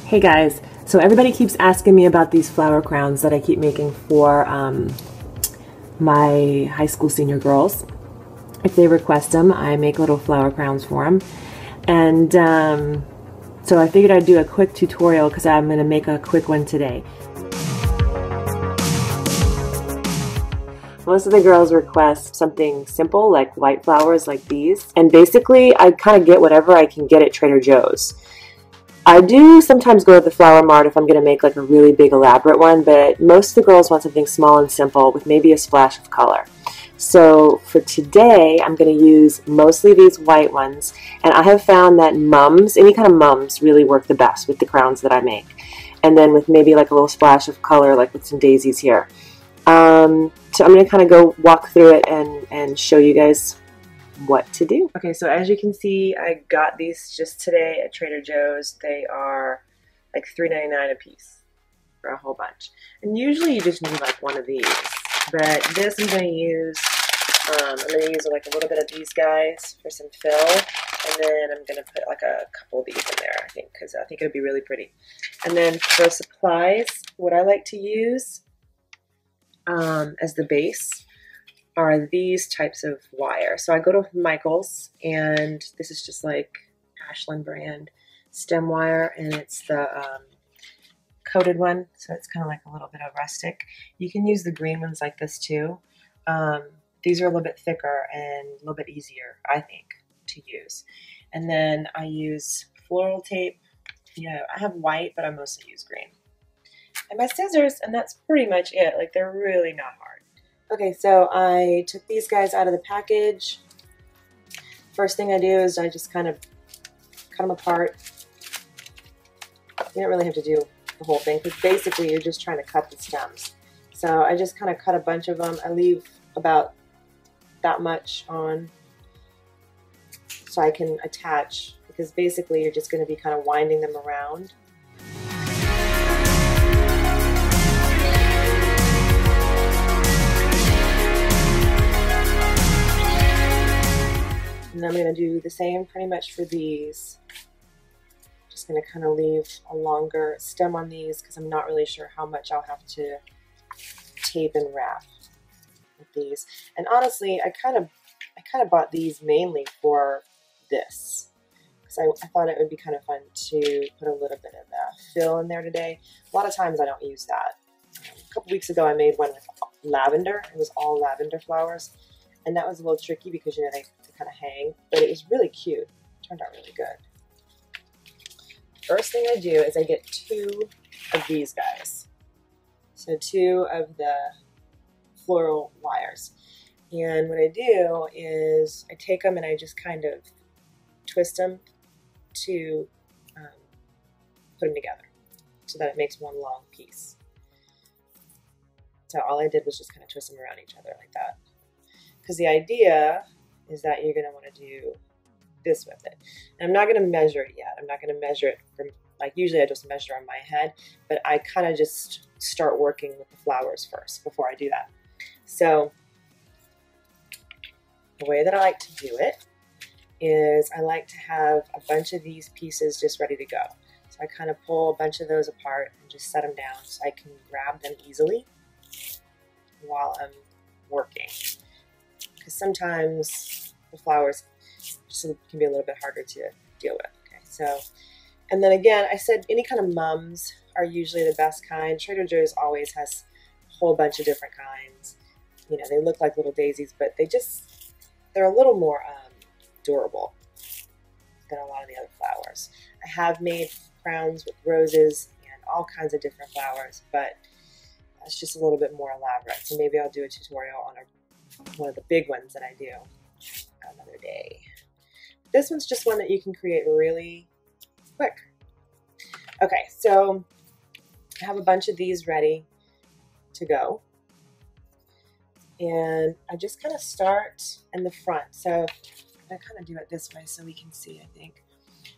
Hey guys, so everybody keeps asking me about these flower crowns that I keep making for my high school senior girls. If they request them, I make little flower crowns for them. And so I figured I'd do a quick tutorial because I'm going to make a quick one today. Most of the girls request something simple like white flowers like these. And basically I kind of get whatever I can get at Trader Joe's. I do sometimes go to the flower mart if I'm going to make like a really big elaborate one, but most of the girls want something small and simple with maybe a splash of color. So for today, I'm going to use mostly these white ones, and I have found that mums, any kind of mums, really work the best with the crowns that I make. And then with maybe like a little splash of color, like with some daisies here. So I'm going to kind of go walk through it and show you guys what to do. Okay, so as you can see, I got these just today at Trader Joe's. They are like $3.99 a piece for a whole bunch. And usually you just need like one of these. But this I'm going to use like a little bit of these guys for some fill. And then I'm going to put like a couple of these in there, I think, because I think it would be really pretty. And then for supplies, what I like to use as the base are these types of wire. So I go to Michael's, and this is just like Ashland brand stem wire, and it's the coated one, so it's kind of like a little bit of rustic. You can use the green ones like this too. These are a little bit thicker and a little bit easier, I think, to use. And then I use floral tape. Yeah, I have white, but I mostly use green. And my scissors, and that's pretty much it. Like, they're really not hard. Okay, so I took these guys out of the package. First thing I do is I just kind of cut them apart. You don't really have to do the whole thing because basically you're just trying to cut the stems. So I just kind of cut a bunch of them. I leave about that much on so I can attach, because basically you're just going to be kind of winding them around. And I'm going to do the same pretty much for these. Just going to kind of leave a longer stem on these because I'm not really sure how much I'll have to tape and wrap with these. And honestly, I kind of bought these mainly for this, because I thought it would be kind of fun to put a little bit of fill in there today. A lot of times I don't use that. A couple weeks ago I made one with lavender. It was all lavender flowers. And that was a little tricky because, you know, they kind of hang, but it was really cute. It turned out really good. First thing I do is I get 2 of these guys. So 2 of the floral wires. And what I do is I take them and I just kind of twist them to put them together so that it makes one long piece. So all I did was just kind of twist them around each other like that. Because the idea is that you're going to want to do this with it. And I'm not going to measure it yet. I'm not going to measure it from, like, usually I just measure on my head, but I kind of just start working with the flowers first before I do that. So the way that I like to do it is I like to have a bunch of these pieces just ready to go. So I kind of pull a bunch of those apart and just set them down so I can grab them easily while I'm working. Because sometimes the flowers just can be a little bit harder to deal with. Okay, so, and then again, I said any kind of mums are usually the best kind. Trader Joe's always has a whole bunch of different kinds. You know, they look like little daisies, but they're a little more durable than a lot of the other flowers. I have made crowns with roses and all kinds of different flowers, but that's just a little bit more elaborate. So maybe I'll do a tutorial on one of the big ones that I do another day. This one's just one that you can create really quick. Okay, so I have a bunch of these ready to go. And I just kind of start in the front. So I kind of do it this way so we can see, I think.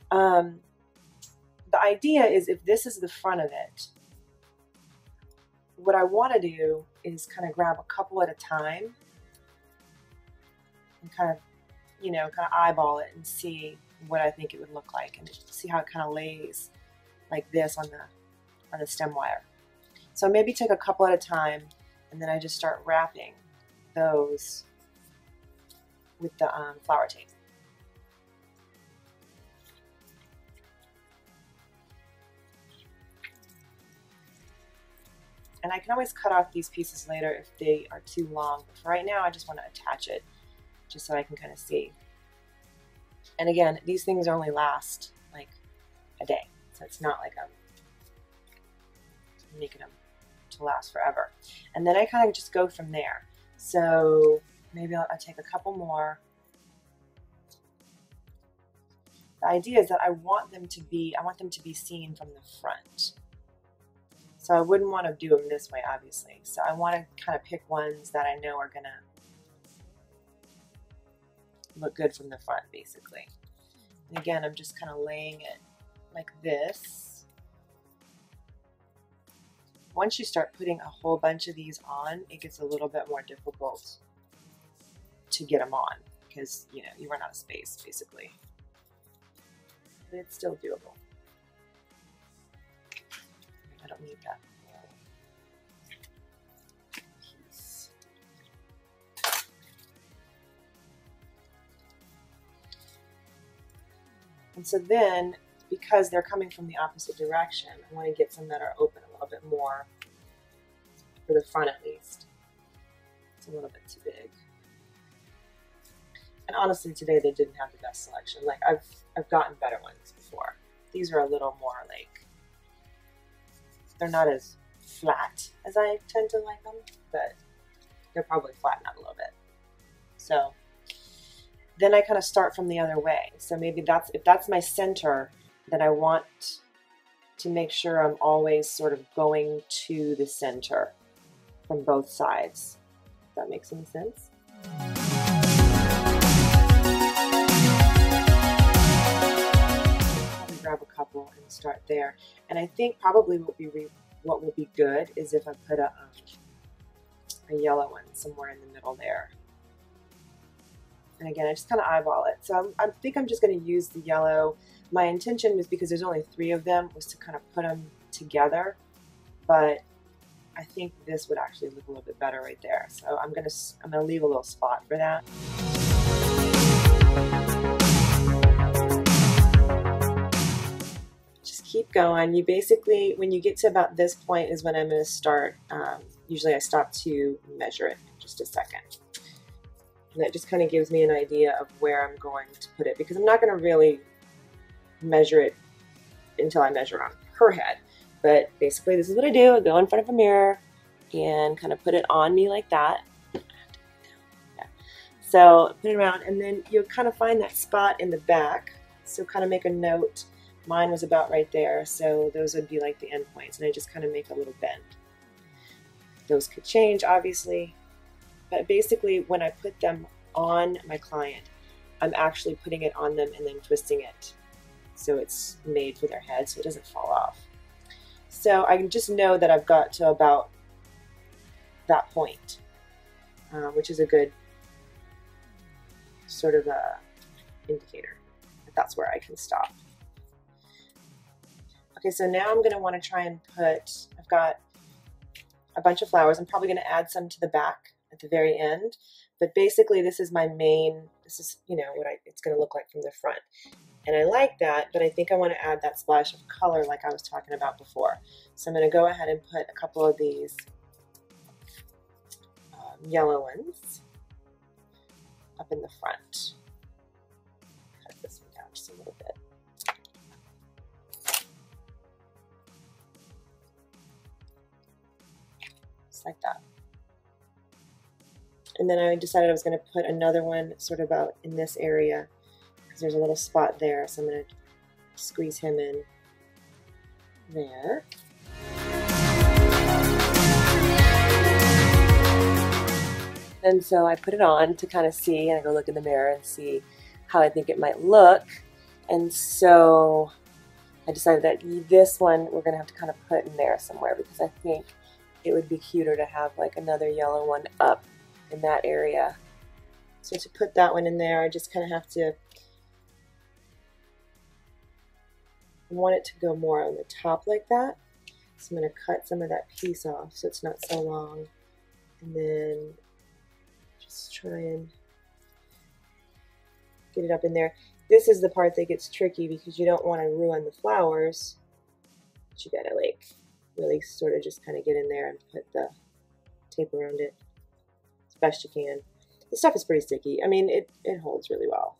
The idea is if this is the front of it, what I want to do is kind of grab a couple at a time and kind of, kind of eyeball it and see what I think it would look like and see how it kind of lays like this on the stem wire. So maybe take a couple at a time, and then I just start wrapping those with the flower tape. And I can always cut off these pieces later if they are too long. But for right now, I just want to attach it just so I can kind of see. And again, these things only last like a day. So it's not like I'm making them to last forever. And then I kind of just go from there. So maybe I'll take a couple more. The idea is that I want them to be seen from the front. So I wouldn't want to do them this way, obviously. So I want to kind of pick ones that I know are gonna look good from the front, basically. And again, I'm just kind of laying it like this. Once you start putting a whole bunch of these on, it gets a little bit more difficult to get them on because, you know, you run out of space, basically. But it's still doable. I don't need that piece. And so then, because they're coming from the opposite direction, I want to get some that are open a little bit more, for the front at least. It's a little bit too big. And honestly, today they didn't have the best selection. Like I've gotten better ones before. These are a little more like, they're not as flat as I tend to like them, but they're probably flattened out a little bit. So then I kind of start from the other way. So maybe if that's my center, then I want to make sure I'm always sort of going to the center from both sides. If that makes any sense? Grab a couple and start there. And I think probably what will be good is if I put a yellow one somewhere in the middle there. And again, I just kind of eyeball it. So I think I'm just going to use the yellow. My intention was, because there's only 3 of them, was to kind of put them together. But I think this would actually look a little bit better right there. So I'm gonna leave a little spot for that. Keep going. You basically, when you get to about this point is when I'm going to start. Usually I stop to measure it in just a second. And that just kind of gives me an idea of where I'm going to put it, because I'm not going to really measure it until I measure on her head. But basically this is what I do. I go in front of a mirror and kind of put it on me like that. Yeah. So put it around, and then you'll kind of find that spot in the back. So kind of make a note. Mine was about right there, so those would be like the end points, and I just kind of make a little bend. Those could change, obviously, but basically when I put them on my client, I'm actually putting it on them and then twisting it so it's made for their head so it doesn't fall off. So I can just know that I've got to about that point, which is a good sort of a indicator that that's where I can stop. Okay, so now I'm going to want to try and I've got a bunch of flowers. I'm probably going to add some to the back at the very end, but basically this is my main, this is, you know, what it's going to look like from the front. And I like that, but I think I want to add that splash of color like I was talking about before. So I'm going to go ahead and put a couple of these yellow ones up in the front. Cut this one down just a little bit. Like that. And then I decided I was going to put another one sort of about in this area because there's a little spot there, so I'm going to squeeze him in there. And so I put it on to kind of see, and I go look in the mirror and see how I think it might look. And so I decided that this one we're going to have to kind of put in there somewhere, because I think it would be cuter to have like another yellow one up in that area. So to put that one in there, I just kind of have to I want it to go more on the top like that. So I'm going to cut some of that piece off so it's not so long. And then just try and get it up in there. This is the part that gets tricky because you don't want to ruin the flowers. But you got to like really sort of just kind of get in there and put the tape around it as best you can. This stuff is pretty sticky. I mean, it holds really well.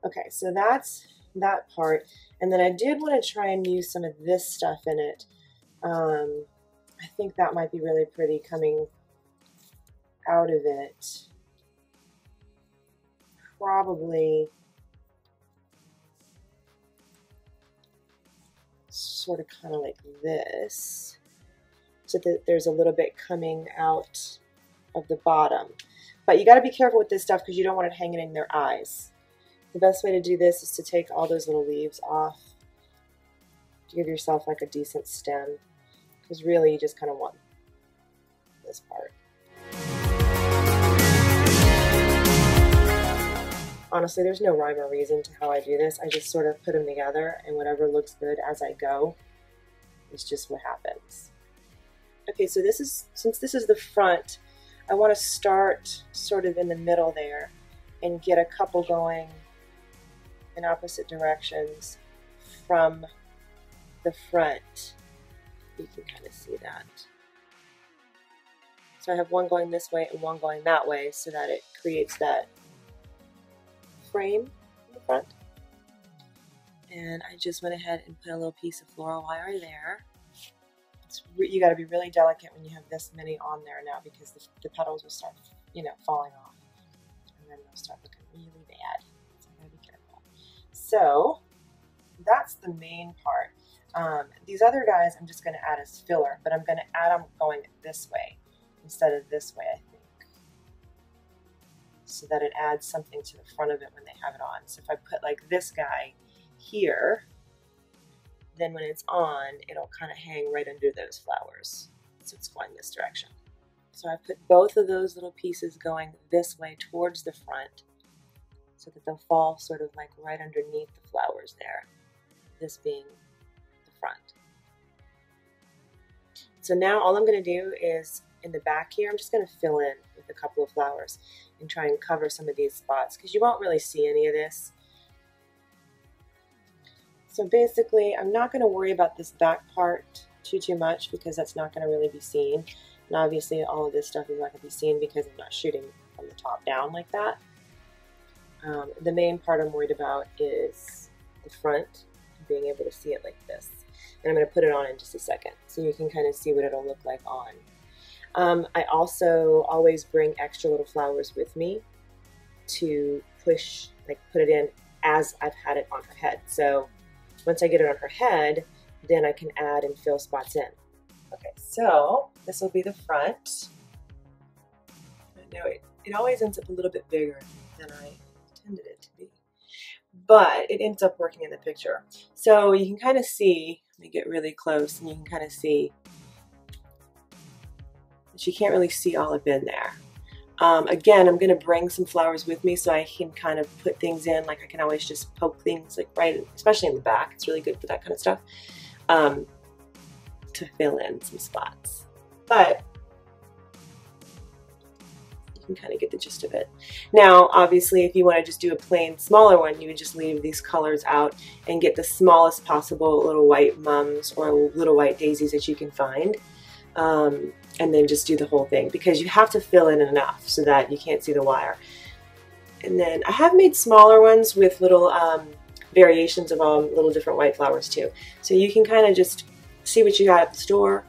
Okay, so that's that part. And then I did want to try and use some of this stuff in it. I think that might be really pretty coming out of it. Probably sort of kind of like this, so that there's a little bit coming out of the bottom. But you got to be careful with this stuff because you don't want it hanging in their eyes. The best way to do this is to take all those little leaves off to give yourself like a decent stem, because really you just kind of want this part. Honestly, there's no rhyme or reason to how I do this. I just sort of put them together, and whatever looks good as I go is just what happens. Okay, so this is, since this is the front, I want to start sort of in the middle there and get a couple going in opposite directions from the front. You can kind of see that. So I have one going this way and one going that way so that it creates that frame in the front. And I just went ahead and put a little piece of floral wire there. You got to be really delicate when you have this many on there now, because the petals will start, you know, falling off, and then they'll start looking really bad. So I gotta be careful. So that's the main part. These other guys I'm just going to add as filler, but I'm going to add them going this way instead of this way, I think, so that it adds something to the front of it when they have it on. So if I put like this guy here, then when it's on, it'll kind of hang right under those flowers. So it's going this direction. So I put both of those little pieces going this way towards the front so that they'll fall sort of like right underneath the flowers there, this being the front. So now all I'm going to do is in the back here, I'm just going to fill in with a couple of flowers and try and cover some of these spots because you won't really see any of this. So basically, I'm not going to worry about this back part too much because that's not going to really be seen. And obviously, all of this stuff is not going to be seen because I'm not shooting from the top down like that. The main part I'm worried about is the front, being able to see it like this. And I'm going to put it on in just a second so you can kind of see what it'll look like on. I also always bring extra little flowers with me to push, like put it in as I've had it on her head. So once I get it on her head, then I can add and fill spots in. Okay, so this will be the front. I know it always ends up a little bit bigger than I intended it to be, but it ends up working in the picture. So you can kind of see, let me get really close, and you can kind of see that you can't really see all up in there. Again, I'm going to bring some flowers with me so I can kind of put things in, like I can always just poke things like right, especially in the back. It's really good for that kind of stuff, to fill in some spots. But you can kind of get the gist of it. Now, obviously, if you want to just do a plain smaller one, you would just leave these colors out and get the smallest possible little white mums or little white daisies that you can find. And then just do the whole thing because you have to fill in enough so that you can't see the wire. And then I have made smaller ones with little variations of little different white flowers too. So you can kind of just see what you got at the store.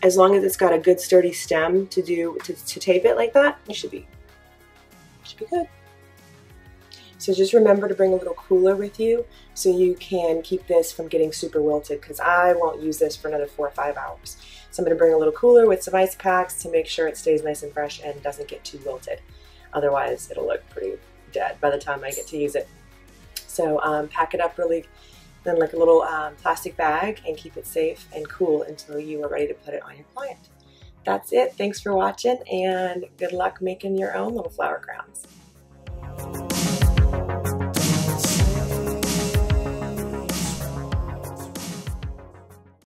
As long as it's got a good sturdy stem to tape it like that, you should be good. So just remember to bring a little cooler with you so you can keep this from getting super wilted, because I won't use this for another 4 or 5 hours. So I'm going to bring a little cooler with some ice packs to make sure it stays nice and fresh and doesn't get too wilted. Otherwise, it'll look pretty dead by the time I get to use it. So pack it up really, then like a little plastic bag, and keep it safe and cool until you are ready to put it on your client. That's it. Thanks for watching, and good luck making your own little flower crowns.